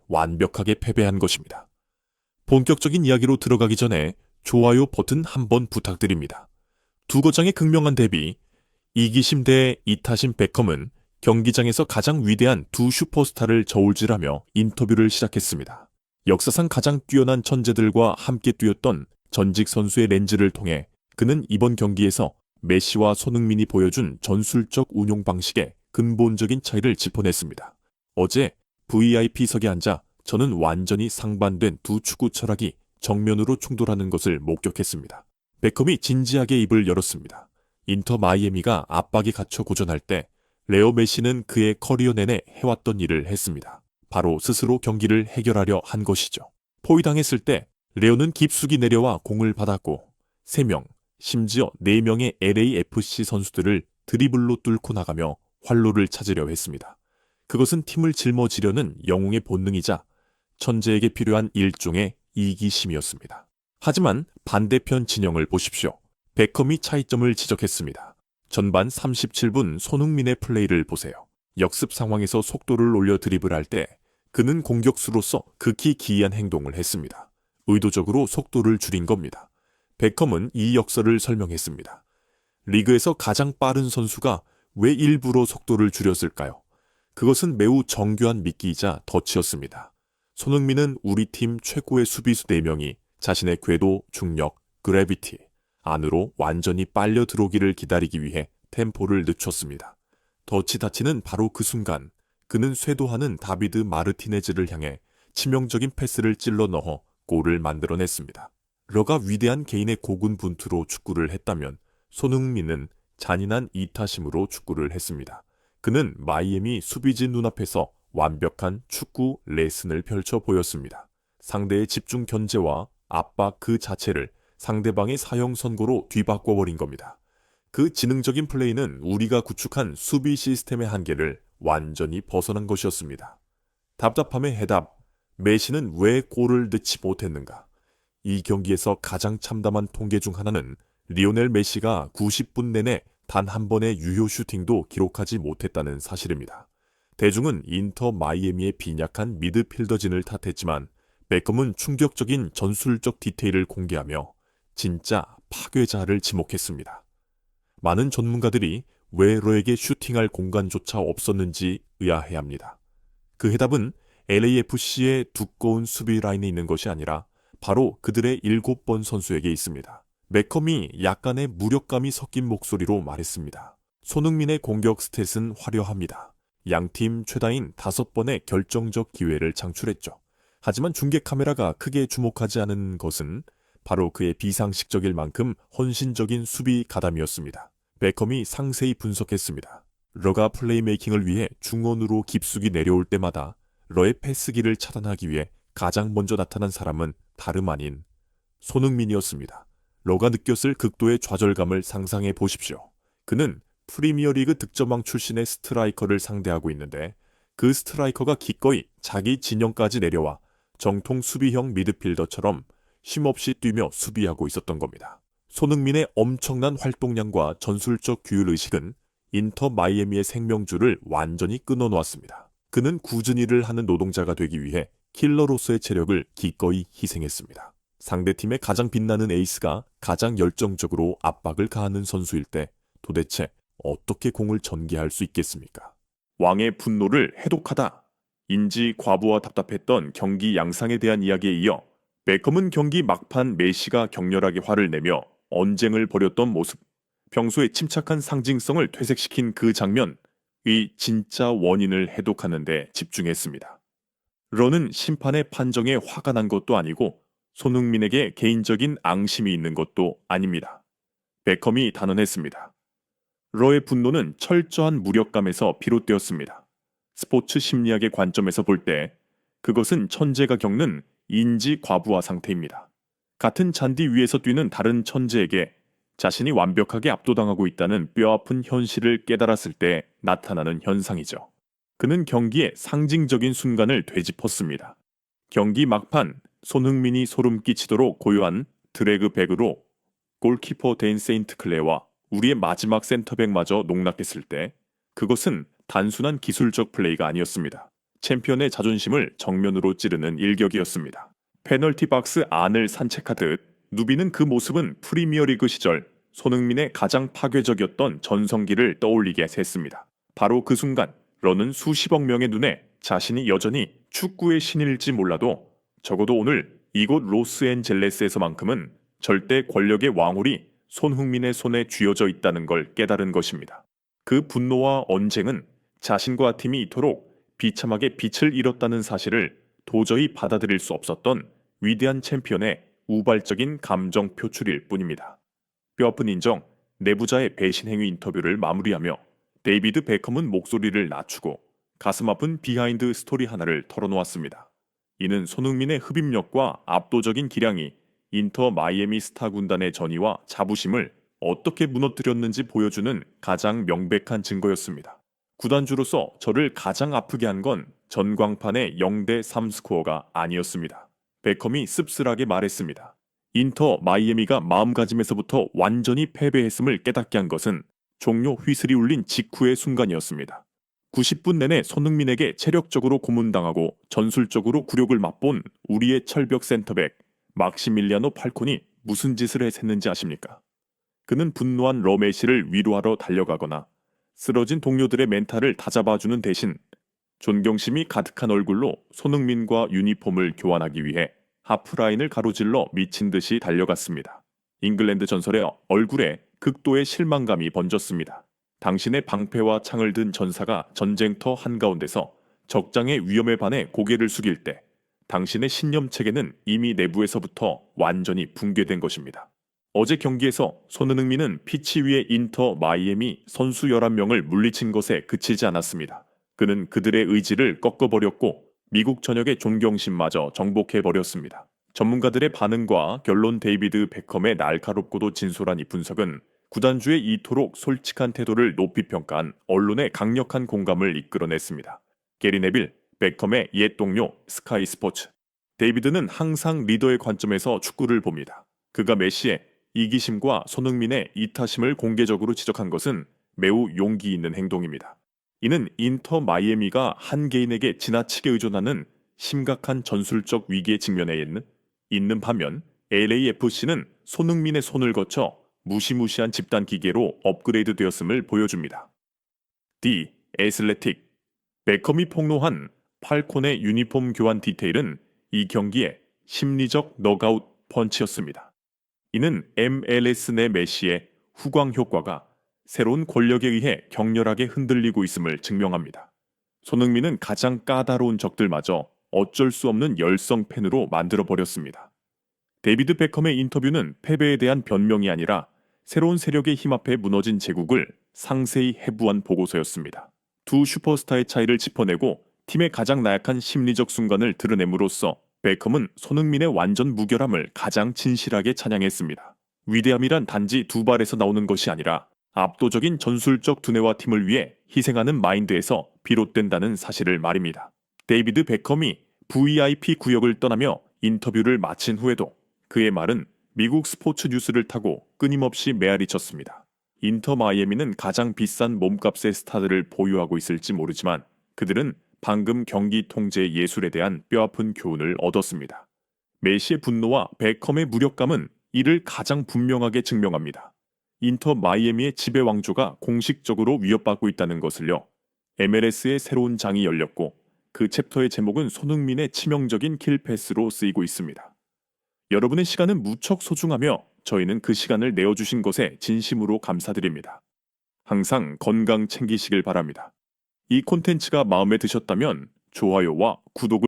완벽하게 패배한 것입니다. 본격적인 이야기로 들어가기 전에 좋아요 버튼 한번 부탁드립니다. 두 거장의 극명한 대비, 이기심 대 이타심 베컴은 경기장에서 가장 위대한 두 슈퍼스타를 저울질하며 인터뷰를 시작했습니다. 역사상 가장 뛰어난 천재들과 함께 뛰었던 전직 선수의 렌즈를 통해 그는 이번 경기에서 메시와 손흥민이 보여준 전술적 운용 방식의 근본적인 차이를 짚어냈습니다. 어제 VIP석에 앉아 저는 완전히 상반된 두 축구 철학이 정면으로 충돌하는 것을 목격했습니다. 베컴이 진지하게 입을 열었습니다. 인터 마이애미가 압박에 갇혀 고전할 때 레오 메시는 그의 커리어 내내 해왔던 일을 했습니다. 바로 스스로 경기를 해결하려 한 것이죠. 포위당했을 때 레오는 깊숙이 내려와 공을 받았고 3명, 심지어 4명의 LAFC 선수들을 드리블로 뚫고 나가며 활로를 찾으려 했습니다. 그것은 팀을 짊어지려는 영웅의 본능이자 천재에게 필요한 일종의 이기심이었습니다. 하지만 반대편 진영을 보십시오. 베컴이 차이점을 지적했습니다. 전반 37분 손흥민의 플레이를 보세요. 역습 상황에서 속도를 올려 드리블할 때 그는 공격수로서 극히 기이한 행동을 했습니다. 의도적으로 속도를 줄인 겁니다. 베컴은 이 역설을 설명했습니다. 리그에서 가장 빠른 선수가 왜 일부러 속도를 줄였을까요? 그것은 매우 정교한 미끼이자 덫이었습니다. 손흥민은 우리 팀 최고의 수비수 4명이 자신의 궤도, 중력, 그래비티 안으로 완전히 빨려 들어오기를 기다리기 위해 템포를 늦췄습니다. 덫이 바로 그 순간 그는 쇄도하는 다비드 마르티네즈를 향해 치명적인 패스를 찔러 넣어 골을 만들어냈습니다. 러가 위대한 개인의 고군분투로 축구를 했다면 손흥민은 잔인한 이타심으로 축구를 했습니다. 그는 마이애미 수비진 눈앞에서 완벽한 축구 레슨을 펼쳐 보였습니다. 상대의 집중 견제와 압박 그 자체를 상대방의 사형 선고로 뒤바꿔버린 겁니다. 그 지능적인 플레이는 우리가 구축한 수비 시스템의 한계를 완전히 벗어난 것이었습니다. 답답함의 해답, 메시는 왜 골을 넣지 못했는가? 이 경기에서 가장 참담한 통계 중 하나는 리오넬 메시가 90분 내내 단 한 번의 유효 슈팅도 기록하지 못했다는 사실입니다. 대중은 인터 마이애미의 빈약한 미드필더진을 탓했지만 베컴은 충격적인 전술적 디테일을 공개하며 진짜 파괴자를 지목했습니다. 많은 전문가들이 왜 러에게 슈팅할 공간조차 없었는지 의아해합니다. 그 해답은 LAFC의 두꺼운 수비 라인에 있는 것이 아니라 바로 그들의 7번 선수에게 있습니다. 베컴이 약간의 무력감이 섞인 목소리로 말했습니다. 손흥민의 공격 스탯은 화려합니다. 양팀 최다인 5번의 결정적 기회를 창출했죠. 하지만 중계 카메라가 크게 주목하지 않은 것은 바로 그의 비상식적일 만큼 헌신적인 수비 가담이었습니다. 베컴이 상세히 분석했습니다. 러가 플레이메이킹을 위해 중원으로 깊숙이 내려올 때마다 러의 패스기를 차단하기 위해 가장 먼저 나타난 사람은 다름 아닌 손흥민이었습니다. 러가 느꼈을 극도의 좌절감을 상상해 보십시오. 그는 프리미어리그 득점왕 출신의 스트라이커를 상대하고 있는데 그 스트라이커가 기꺼이 자기 진영까지 내려와 정통 수비형 미드필더처럼 쉼없이 뛰며 수비하고 있었던 겁니다. 손흥민의 엄청난 활동량과 전술적 규율의식은 인터 마이애미의 생명줄을 완전히 끊어놓았습니다. 그는 굳은 일을 하는 노동자가 되기 위해 킬러로서의 체력을 기꺼이 희생했습니다. 상대팀의 가장 빛나는 에이스가 가장 열정적으로 압박을 가하는 선수일 때 도대체 어떻게 공을 전개할 수 있겠습니까? 왕의 분노를 해독하다. 인지 과부하 답답했던 경기 양상에 대한 이야기에 이어 베컴은 경기 막판 메시가 격렬하게 화를 내며 언쟁을 벌였던 모습, 평소에 침착한 상징성을 퇴색시킨 그 장면의 진짜 원인을 해독하는 데 집중했습니다. 러는 심판의 판정에 화가 난 것도 아니고 손흥민에게 개인적인 앙심이 있는 것도 아닙니다. 베컴이 단언했습니다. 러의 분노는 철저한 무력감에서 비롯되었습니다. 스포츠 심리학의 관점에서 볼 때 그것은 천재가 겪는 인지 과부하 상태입니다. 같은 잔디 위에서 뛰는 다른 천재에게 자신이 완벽하게 압도당하고 있다는 뼈아픈 현실을 깨달았을 때 나타나는 현상이죠. 그는 경기의 상징적인 순간을 되짚었습니다. 경기 막판 손흥민이 소름 끼치도록 고요한 드래그백으로 골키퍼 댄 세인트클레와 우리의 마지막 센터백마저 농락했을 때 그것은 단순한 기술적 플레이가 아니었습니다. 챔피언의 자존심을 정면으로 찌르는 일격이었습니다. 페널티 박스 안을 산책하듯 누비는 그 모습은 프리미어리그 시절 손흥민의 가장 파괴적이었던 전성기를 떠올리게 했습니다. 바로 그 순간 런은 수십억 명의 눈에 자신이 여전히 축구의 신일지 몰라도 적어도 오늘 이곳 로스앤젤레스에서만큼은 절대 권력의 왕홀이 손흥민의 손에 쥐어져 있다는 걸 깨달은 것입니다. 그 분노와 언쟁은 자신과 팀이 이토록 비참하게 빛을 잃었다는 사실을 도저히 받아들일 수 없었던 위대한 챔피언의 우발적인 감정 표출일 뿐입니다. 뼈아픈 인정, 내부자의 배신 행위 인터뷰를 마무리하며 데이비드 베컴은 목소리를 낮추고 가슴 아픈 비하인드 스토리 하나를 털어놓았습니다. 이는 손흥민의 흡입력과 압도적인 기량이 인터 마이애미 스타 군단의 전의와 자부심을 어떻게 무너뜨렸는지 보여주는 가장 명백한 증거였습니다. 구단주로서 저를 가장 아프게 한 건 전광판의 0대3 스코어가 아니었습니다. 베컴이 씁쓸하게 말했습니다. 인터 마이애미가 마음가짐에서부터 완전히 패배했음을 깨닫게 한 것은 종료 휘슬이 울린 직후의 순간이었습니다. 90분 내내 손흥민에게 체력적으로 고문당하고 전술적으로 굴욕을 맛본 우리의 철벽 센터백 막시밀리아노 팔콘이 무슨 짓을 했는지 아십니까? 그는 분노한 러메시를 위로하러 달려가거나 쓰러진 동료들의 멘탈을 다잡아주는 대신 존경심이 가득한 얼굴로 손흥민과 유니폼을 교환하기 위해 하프라인을 가로질러 미친 듯이 달려갔습니다. 잉글랜드 전설의 얼굴에 극도의 실망감이 번졌습니다. 당신의 방패와 창을 든 전사가 전쟁터 한가운데서 적장의 위험에 반해 고개를 숙일 때 당신의 신념체계는 이미 내부에서부터 완전히 붕괴된 것입니다. 어제 경기에서 손흥민은 피치 위에 인터 마이애미 선수 11명을 물리친 것에 그치지 않았습니다. 그는 그들의 의지를 꺾어버렸고 미국 전역의 존경심마저 정복해버렸습니다. 전문가들의 반응과 결론 데이비드 베컴의 날카롭고도 진솔한 이 분석은 구단주의 이토록 솔직한 태도를 높이 평가한 언론의 강력한 공감을 이끌어냈습니다. 게리 네빌, 베컴의 옛 동료 스카이 스포츠. 데이비드는 항상 리더의 관점에서 축구를 봅니다. 그가 메시의 이기심과 손흥민의 이타심을 공개적으로 지적한 것은 매우 용기 있는 행동입니다. 이는 인터 마이애미가 한 개인에게 지나치게 의존하는 심각한 전술적 위기에 직면해 있는 반면 LAFC는 손흥민의 손을 거쳐 무시무시한 집단 기계로 업그레이드 되었음을 보여줍니다. 디 애슬레틱. 베컴이 폭로한 팔콘의 유니폼 교환 디테일은 이 경기의 심리적 너가웃 펀치였습니다. 이는 MLS 내 메시의 후광 효과가 새로운 권력에 의해 격렬하게 흔들리고 있음을 증명합니다. 손흥민은 가장 까다로운 적들마저 어쩔 수 없는 열성 팬으로 만들어버렸습니다. 데이비드 베컴의 인터뷰는 패배에 대한 변명이 아니라 새로운 세력의 힘 앞에 무너진 제국을 상세히 해부한 보고서였습니다. 두 슈퍼스타의 차이를 짚어내고 팀의 가장 나약한 심리적 순간을 드러냄으로써 베컴은 손흥민의 완전 무결함을 가장 진실하게 찬양했습니다. 위대함이란 단지 두 발에서 나오는 것이 아니라 압도적인 전술적 두뇌와 팀을 위해 희생하는 마인드에서 비롯된다는 사실을 말입니다. 데이비드 베컴이 VIP 구역을 떠나며 인터뷰를 마친 후에도 그의 말은 미국 스포츠 뉴스를 타고 끊임없이 메아리쳤습니다. 인터 마이애미는 가장 비싼 몸값의 스타들을 보유하고 있을지 모르지만 그들은 방금 경기 통제의 예술에 대한 뼈아픈 교훈을 얻었습니다. 메시의 분노와 베컴의 무력감은 이를 가장 분명하게 증명합니다. 인터 마이애미의 지배 왕조가 공식적으로 위협받고 있다는 것을요. MLS의 새로운 장이 열렸고 그 챕터의 제목은 손흥민의 치명적인 킬패스로 쓰이고 있습니다. 여러분의 시간은 무척 소중하며 저희는 그 시간을 내어주신 것에 진심으로 감사드립니다. 항상 건강 챙기시길 바랍니다. 이 콘텐츠가 마음에 드셨다면 좋아요와 구독을